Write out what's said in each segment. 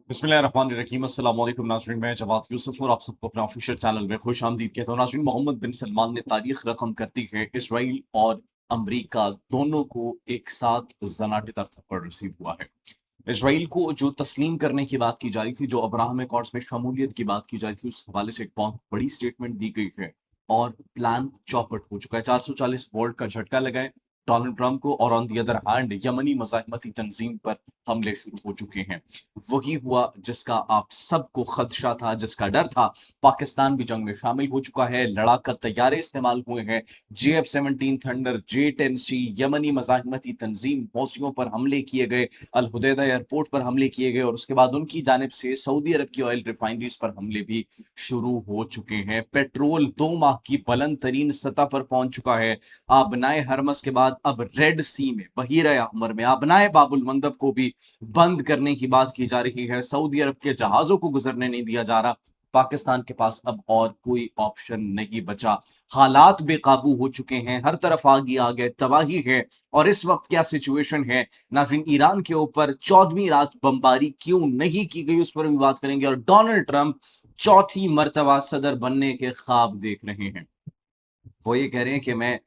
बिस्मिल्लाहिर्रहमानिर्रहीम। अस्सलाम वालेकुम नाज़रीन, मैं जवाद यूसुफ और आप सबको अपना ऑफिशियल चैनल में खुश आमदीद कहता हूँ। नाज़रीन, मोहम्मद बिन सलमान ने तारीख रकम करती है। इसराइल और अमरीका दोनों को एक साथ ज़नाटेदार थप्पड़ नसीब हुआ है। इसराइल को जो तस्लीम करने की बात की जा रही थी, जो अब्राहम एकॉर्ड्स में शमूलियत की बात की जा रही थी, उस हवाले से एक बहुत बड़ी स्टेटमेंट दी गई है और प्लान चौपट हो चुका है। 440 वोल्ट का झटका लगाए डोनाल्ड ट्रंप को, और ऑन दी अदर हैंड यमनी मज़ाहमती तंजीम पर हमले शुरू हो चुके हैं। वही हुआ जिसका आप सबको खदशा था, जिसका डर था। पाकिस्तान भी जंग में शामिल हो चुका है, लड़ाका तैयारे इस्तेमाल हुए हैं। JF-17 थंडर, J-10C, यमनी मज़ाहमती तंजीम हौसियों पर हमले किए गए, अल हुदैदा एयरपोर्ट पर हमले किए गए, और उसके बाद उनकी जानिब से सऊदी अरब की ऑयल रिफाइनरीज पर हमले भी शुरू हो चुके हैं। पेट्रोल 2 माह की बुलंद तरीन सतह पर पहुंच चुका है। आबनाए हरमस के बाद अब रेड सी में, बहीरा अहमर में आबनाए बाबुल मंदब को भी बंद करने की बात की जा रही है। सऊदी अरब के जहाजों को गुजरने नहीं दिया जा रहा। पाकिस्तान के पास अब और कोई ऑप्शन नहीं बचा। हालात बेकाबू हो चुके हैं, हर तरफ आग ही आग है, तबाही है। और इस वक्त क्या सिचुएशन है नाज़रीन, ईरान के ऊपर 14वीं रात बमबारी क्यों नहीं की गई, उस पर भी बात करेंगे। और डोनाल्ड ट्रंप चौथी मर्तबा सदर बनने के ख्वाब देख रहे हैं। वो ये कह रहे हैं कि मैं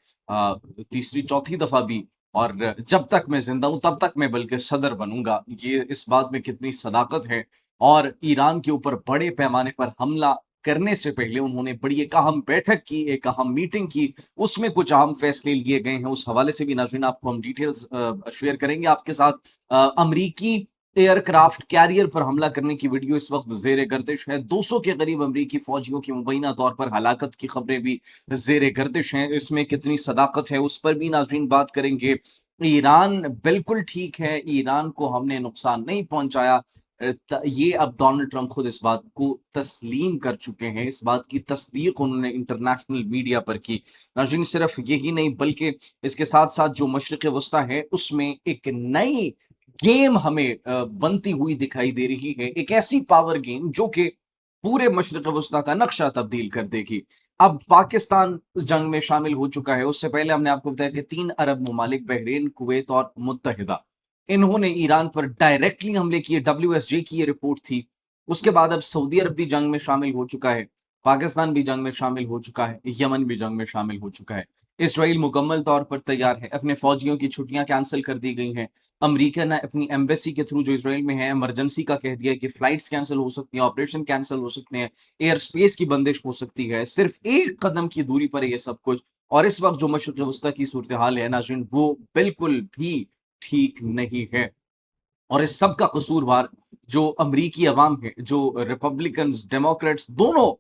तीसरी चौथी दफा भी, और जब तक मैं जिंदा हूं तब तक मैं बल्कि सदर बनूंगा। ये इस बात में कितनी सदाकत है। और ईरान के ऊपर बड़े पैमाने पर हमला करने से पहले उन्होंने बड़ी एक अहम बैठक की, एक अहम मीटिंग की, उसमें कुछ अहम फैसले लिए गए हैं। उस हवाले से भी नाज़रीन आपको हम डिटेल्स शेयर करेंगे आपके साथ। अमरीकी एयरक्राफ्ट कैरियर पर हमला करने की वीडियो इस वक्त जेर गर्दिश है। 200 के करीब अमरीकी फौजियों की मुबैना तौर पर हलाकत की खबरें भी जेर गर्दिश हैं। इसमें कितनी सदाकत है उस पर भी नाज़रीन बात करेंगे। ईरान बिल्कुल ठीक है, ईरान को हमने नुकसान नहीं पहुंचाया। ये अब डोनाल्ड ट्रंप खुद इस बात को तस्लीम कर चुके हैं, इस बात की तस्दीक उन्होंने इंटरनेशनल मीडिया पर की। नाज़रीन, सिर्फ यही नहीं बल्कि इसके साथ साथ जो मशरिक़ वस्ता है उसमें एक नई गेम हमें बनती हुई दिखाई दे रही है। एक ऐसी पावर गेम जो कि पूरे मशरिक़ वस्ता का नक्शा तब्दील कर देगी। अब पाकिस्तान इस जंग में शामिल हो चुका है। उससे पहले हमने आपको बताया कि 3 अरब ममालिक बहरीन, कुवैत और मुत्तहिदा, इन्होंने ईरान पर डायरेक्टली हमले किए। WSJ की ये रिपोर्ट थी। उसके बाद अब सऊदी अरब भी जंग में शामिल हो चुका है, पाकिस्तान भी जंग में शामिल हो चुका है, यमन भी जंग में शामिल हो चुका है। इसराइल मुकम्मल तौर पर तैयार है, अपने फौजियों की छुट्टियां कैंसिल कर दी गई हैं। अमेरिका ने अपनी एम्बेसी के थ्रू जो इसराइल में है इमरजेंसी का कह दिया है कि फ्लाइट्स कैंसिल हो सकती हैं, ऑपरेशन कैंसिल हो सकते हैं, एयर स्पेस की बंदिश हो सकती है। सिर्फ एक कदम की दूरी पर है ये सब कुछ। और इस वक्त जो मशरिक़ वस्ता की सूरत हाल है नाज़रीन, वो बिल्कुल भी ठीक नहीं है। और इस सब का कसूरवार जो अमरीकी अवाम है, जो रिपब्लिकन्स डेमोक्रेट्स दोनों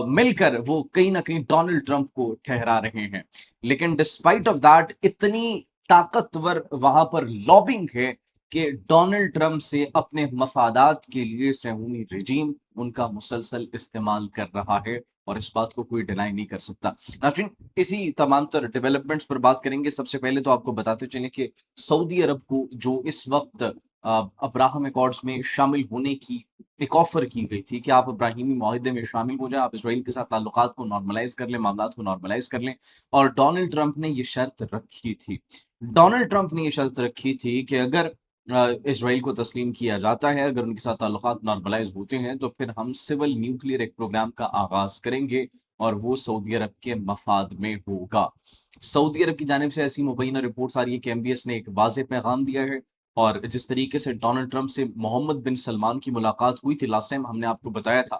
मिलकर वो कहीं ना कहीं डोनाल्ड ट्रंप को ठहरा रहे हैं। लेकिन डिस्पाइट ऑफ दैट इतनी ताकतवर वहां पर लॉबिंग है कि डोनाल्ड ट्रंप से अपने मफादात के लिए सहूनी रजीम उनका मुसलसल इस्तेमाल कर रहा है, और इस बात को कोई डिनाई नहीं कर सकता। नाज़रीन, इसी तमाम तर डेवलपमेंट्स पर बात करेंगे। सबसे पहले तो आपको बताते चलें कि सऊदी अरब को जो इस वक्त अब्राहम एकॉर्ड्स में शामिल होने की एक ऑफर की गई थी कि आप इब्राहिमी मुआहदे में शामिल हो जाएं, आप इसराइल के साथ ताल्लुकात को नॉर्मलाइज कर लें, मामलात को नॉर्मलाइज कर लें। और डोनाल्ड ट्रंप ने ये शर्त रखी थी, डोनाल्ड ट्रंप ने ये शर्त रखी थी कि अगर इसराइल को तस्लीम किया जाता है, अगर उनके साथ ताल्लुकात नॉर्मलाइज होते हैं, तो फिर हम सिविल न्यूक्लियर एक प्रोग्राम का आगाज करेंगे, और वो सऊदी अरब के मफाद में होगा। सऊदी अरब की जानिब से ऐसी मुबैना रिपोर्ट्स आ रही है कि MBS ने एक वाज़ेह पैगाम दिया है। और जिस तरीके से डोनाल्ड ट्रंप से मोहम्मद बिन सलमान की मुलाकात हुई थी लास्ट टाइम, हमने आपको बताया था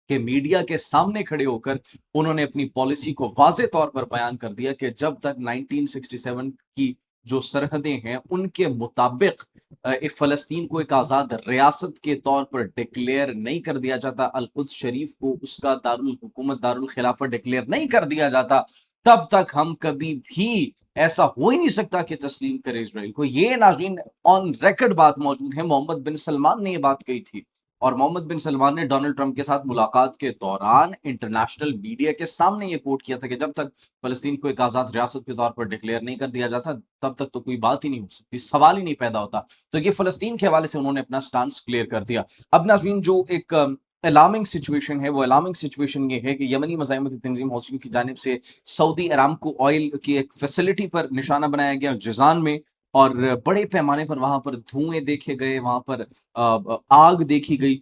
कि मीडिया के सामने खड़े होकर उन्होंने अपनी पॉलिसी को वाज़े तौर पर बयान कर दिया कि जब तक 1967 की जो सरहदें हैं उनके मुताबिक एक फ़लस्तीन को एक आज़ाद रियासत के तौर पर डिक्लेयर नहीं कर दिया जाता, अल-कुद्स शरीफ को उसका दारुल हुकूमत, दारुल खिलाफत डिक्लेयर नहीं कर दिया जाता, तब तक हम कभी भी ऐसा हो ही नहीं सकता कि तस्लीम करें इसराइल को। ये नाज़रीन ऑन रिकॉर्ड बात मौजूद है, मोहम्मद बिन सलमान ने ये बात कही थी। और मोहम्मद बिन सलमान ने डोनाल्ड ट्रंप के साथ मुलाकात के दौरान इंटरनेशनल मीडिया के सामने ये कोट किया था कि जब तक फलस्तीन को एक आज़ाद रियासत के तौर पर डिक्लेयर नहीं कर दिया जाता, तब तक तो कोई बात ही नहीं हो सकती, सवाल ही नहीं पैदा होता। तो ये फलस्तीन के हवाले से उन्होंने अपना स्टांस क्लियर कर दिया। अब नाज़रीन, जो एक अलार्मिंग सिचुएशन है, वो अलार्मिंग सिचुएशन ये है कि यमनी मज़ाहमती तंजीम हौसियों की जानिब से सऊदी अरामको ऑयल की एक फैसिलिटी पर निशाना बनाया गया जिज़ान में। اور بڑے پیمانے پر وہاں پر دھوئیں دیکھے گئے، وہاں پر آگ دیکھی گئی۔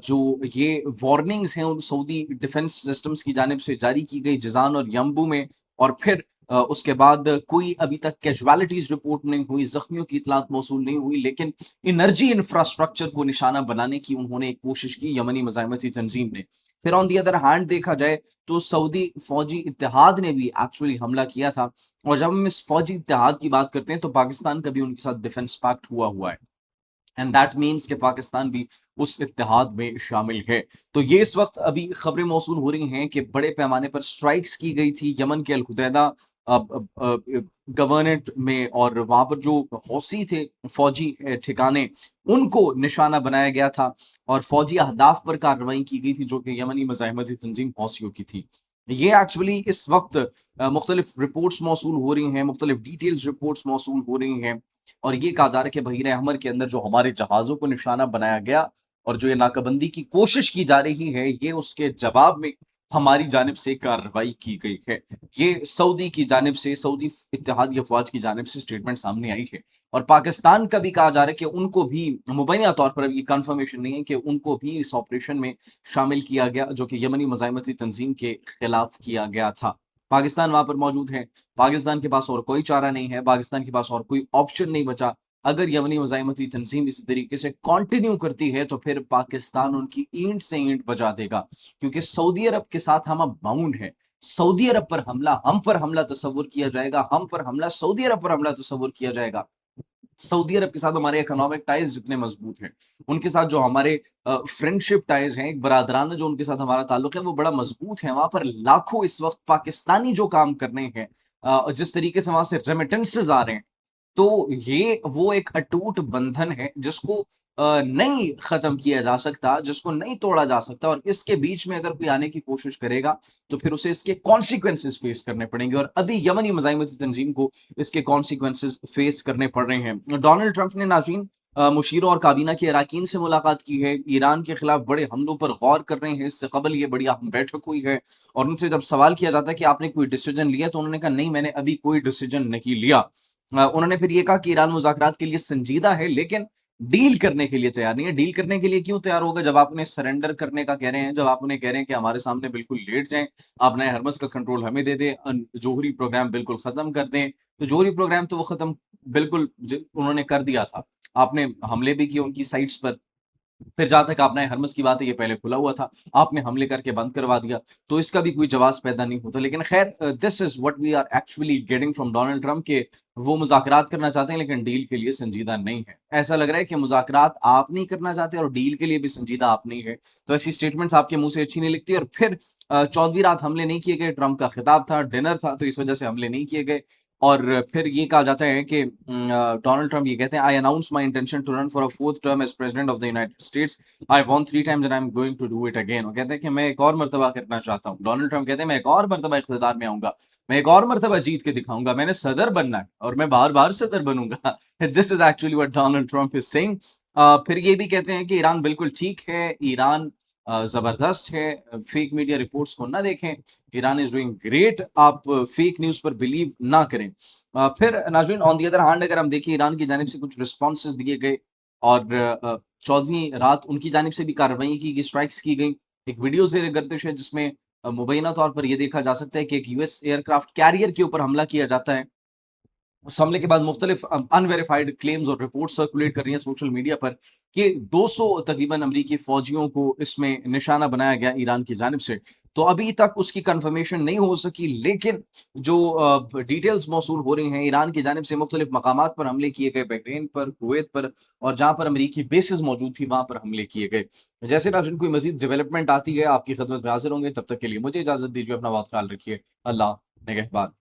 جو یہ وارننگز ہیں ان سعودی ڈیفنس سسٹمز کی جانب سے جاری کی گئی جزان اور ینبو میں، اور پھر اس کے بعد کوئی ابھی تک کیجوالٹیز رپورٹ نہیں ہوئی، زخمیوں کی اطلاعات موصول نہیں ہوئی، لیکن انرجی انفراسٹرکچر کو نشانہ بنانے کی انہوں نے ایک کوشش کی یمنی مزاحمتی تنظیم نے۔ پھر آن دی ادر ہینڈ دیکھا جائے تو سعودی فوجی اتحاد نے بھی ایکچولی حملہ کیا تھا، اور جب ہم اس فوجی اتحاد کی بات کرتے ہیں تو پاکستان کا بھی ان کے ساتھ ڈیفنس پیکٹ ہوا ہے، اینڈ دیٹ مینس کہ پاکستان بھی اس اتحاد میں شامل ہے۔ تو یہ اس وقت ابھی خبریں موصول ہو رہی ہیں کہ بڑے پیمانے پر سٹرائکس کی گئی تھی یمن کے الحدیدہ گورنٹ میں، اور وہاں پر جو حوثی تھے فوجی ٹھکانے ان کو نشانہ بنایا گیا تھا، اور فوجی اہداف پر کارروائی کی گئی تھی جو کہ یمنی مزاحمتی تنظیم حوثیوں کی تھی۔ یہ ایکچولی اس وقت مختلف رپورٹس موصول ہو رہی ہیں، مختلف ڈیٹیلز رپورٹس موصول ہو رہی ہیں، اور یہ کہا جا رہا ہے کہ بحیرہ احمر کے اندر جو ہمارے جہازوں کو نشانہ بنایا گیا اور جو یہ ناکہ بندی کی کوشش کی جا رہی ہے، یہ اس کے جواب میں ہماری جانب سے کارروائی کی گئی ہے۔ یہ سعودی کی جانب سے، سعودی اتحادی افواج کی جانب سے اسٹیٹمنٹ سامنے آئی ہے، اور پاکستان کا بھی کہا جا رہا ہے کہ ان کو بھی مبینہ طور پر اب یہ کنفرمیشن نہیں ہے کہ ان کو بھی اس آپریشن میں شامل کیا گیا جو کہ یمنی مزاحمتی تنظیم کے خلاف کیا گیا تھا۔ پاکستان وہاں پر موجود ہے، پاکستان کے پاس اور کوئی چارہ نہیں ہے، پاکستان کے پاس اور کوئی آپشن نہیں بچا۔ اگر یمنی مزاحمتی تنظیم اسی طریقے سے کنٹینیو کرتی ہے تو پھر پاکستان ان کی اینٹ سے اینٹ بجا دے گا، کیونکہ سعودی عرب کے ساتھ ہم اب باؤنڈ ہیں۔ سعودی عرب پر حملہ، ہم پر حملہ تصور کیا جائے گا، ہم پر حملہ سعودی عرب پر حملہ تصور کیا جائے گا۔ سعودی عرب کے ساتھ ہمارے اکنامک ٹائز جتنے مضبوط ہیں، ان کے ساتھ جو ہمارے فرینڈشپ ٹائز ہیں، ایک برادرانہ جو ان کے ساتھ ہمارا تعلق ہے وہ بڑا مضبوط ہے۔ وہاں پر لاکھوں اس وقت پاکستانی جو کام کرنے ہیں، جس طریقے سے وہاں سے ریمیٹنسز آ رہے ہیں، تو یہ وہ ایک اٹوٹ بندھن ہے جس کو نہیں ختم کیا جا سکتا، جس کو نہیں توڑا جا سکتا، اور اس کے بیچ میں اگر کوئی آنے کی کوشش کرے گا تو پھر اسے اس کے کانسیکوینسز فیس کرنے پڑیں گے، اور ابھی یمنی مزاحمتی تنظیم کو اس کے کانسیکوینسز فیس کرنے پڑ رہے ہیں۔ ڈونلڈ ٹرمپ نے ناظرین مشیروں اور کابینہ کے اراکین سے ملاقات کی ہے، ایران کے خلاف بڑے حملوں پر غور کر رہے ہیں۔ اس سے قبل یہ بڑی اہم بیٹھک ہوئی ہے، اور ان سے جب سوال کیا جاتا ہے کہ آپ نے کوئی ڈیسیجن لیا تو انہوں نے کہا نہیں، میں نے ابھی کوئی ڈیسیجن نہیں لیا۔ انہوں نے پھر یہ کہا کہ ایران مذاکرات کے لیے سنجیدہ ہے لیکن ڈیل کرنے کے لیے تیار نہیں ہے۔ ڈیل کرنے کے لیے کیوں تیار ہوگا جب آپ انہیں سرنڈر کرنے کا کہہ رہے ہیں، جب آپ انہیں کہہ رہے ہیں کہ ہمارے سامنے بالکل لیٹ جائیں، آپ نئے حرمز کا کنٹرول ہمیں دے دیں، جوہری پروگرام بالکل ختم کر دیں۔ تو جوہری پروگرام تو وہ ختم بالکل انہوں نے کر دیا تھا، آپ نے حملے بھی کیے ان کی سائٹس پر، پھر جہاں تک آپ نئے حرمز کی بات ہے یہ پہلے کھلا ہوا تھا، آپ نے حملے کر کے بند کروا دیا، تو اس کا بھی کوئی جواز پیدا نہیں ہوتا۔ لیکن خیر، this is what we are actually getting from Donald Trump, کہ وہ مذاکرات کرنا چاہتے ہیں لیکن ڈیل کے لیے سنجیدہ نہیں ہے۔ ایسا لگ رہا ہے کہ مذاکرات آپ نہیں کرنا چاہتے اور ڈیل کے لیے بھی سنجیدہ آپ نہیں ہے، تو ایسی اسٹیٹمنٹس آپ کے منہ سے اچھی نہیں لگتی۔ اور پھر 14ویں رات حملے نہیں کیے گئے، ٹرمپ کا خطاب تھا، ڈنر تھا، تو اس وجہ سے حملے نہیں کیے گئے۔ اور پھر یہ کہا جاتا ہے کہ ڈونلڈ ٹرمپ یہ کہتے ہیں، I announce my intention to run for a fourth term as president of the United States. I won 3 times and I'm going to do it again. وہ کہتے ہیں کہ میں ایک اور مرتبہ کرنا چاہتا ہوں۔ ڈونلڈ ٹرمپ کہتے ہیں میں ایک اور مرتبہ اقتدار میں آؤں گا، میں ایک اور مرتبہ جیت کے دکھاؤں گا، میں نے صدر بننا ہے اور میں بار بار صدر بنوں گا۔ This is actually what Donald Trump is saying. پھر یہ بھی کہتے ہیں کہ ایران بالکل ٹھیک ہے، ایران زبردست ہے، فیک میڈیا رپورٹس کو نہ دیکھیں، ایران از ڈوئنگ گریٹ، آپ فیک نیوز پر بلیو نہ کریں۔ پھر ناظرین آن دی ادر ہینڈ اگر ہم دیکھیں ایران کی جانب سے کچھ رسپانسز دیے گئے، اور 14ویں رات ان کی جانب سے بھی کارروائی کی گئی، اسٹرائکس کی گئی۔ ایک ویڈیو زیر گردش ہے جس میں مبینہ طور پر یہ دیکھا جا سکتا ہے کہ ایک U S aircraft carrier کے اوپر حملہ کیا جاتا ہے۔ اس حملے کے بعد مختلف انویریفائڈ کلیمز اور رپورٹ سرکولیٹ کر رہی ہیں سوشل میڈیا پر کہ 200 تقریباً امریکی فوجیوں کو اس میں نشانہ بنایا گیا ایران کی جانب سے۔ تو ابھی تک اس کی کنفرمیشن نہیں ہو سکی، لیکن جو ڈیٹیلز موصول ہو رہی ہیں، ایران کی جانب سے مختلف مقامات پر حملے کیے گئے، بحرین پر، کویت پر، اور جہاں پر امریکی بیسز موجود تھی وہاں پر حملے کیے گئے۔ جیسے ناظرین کوئی مزید ڈیولپمنٹ آتی ہے آپ کی خدمت میں حاضر ہوں گے، تب تک کے لیے مجھے اجازت دیجیے، اپنا بہت خیال رکھیے، اللہ نگہبان۔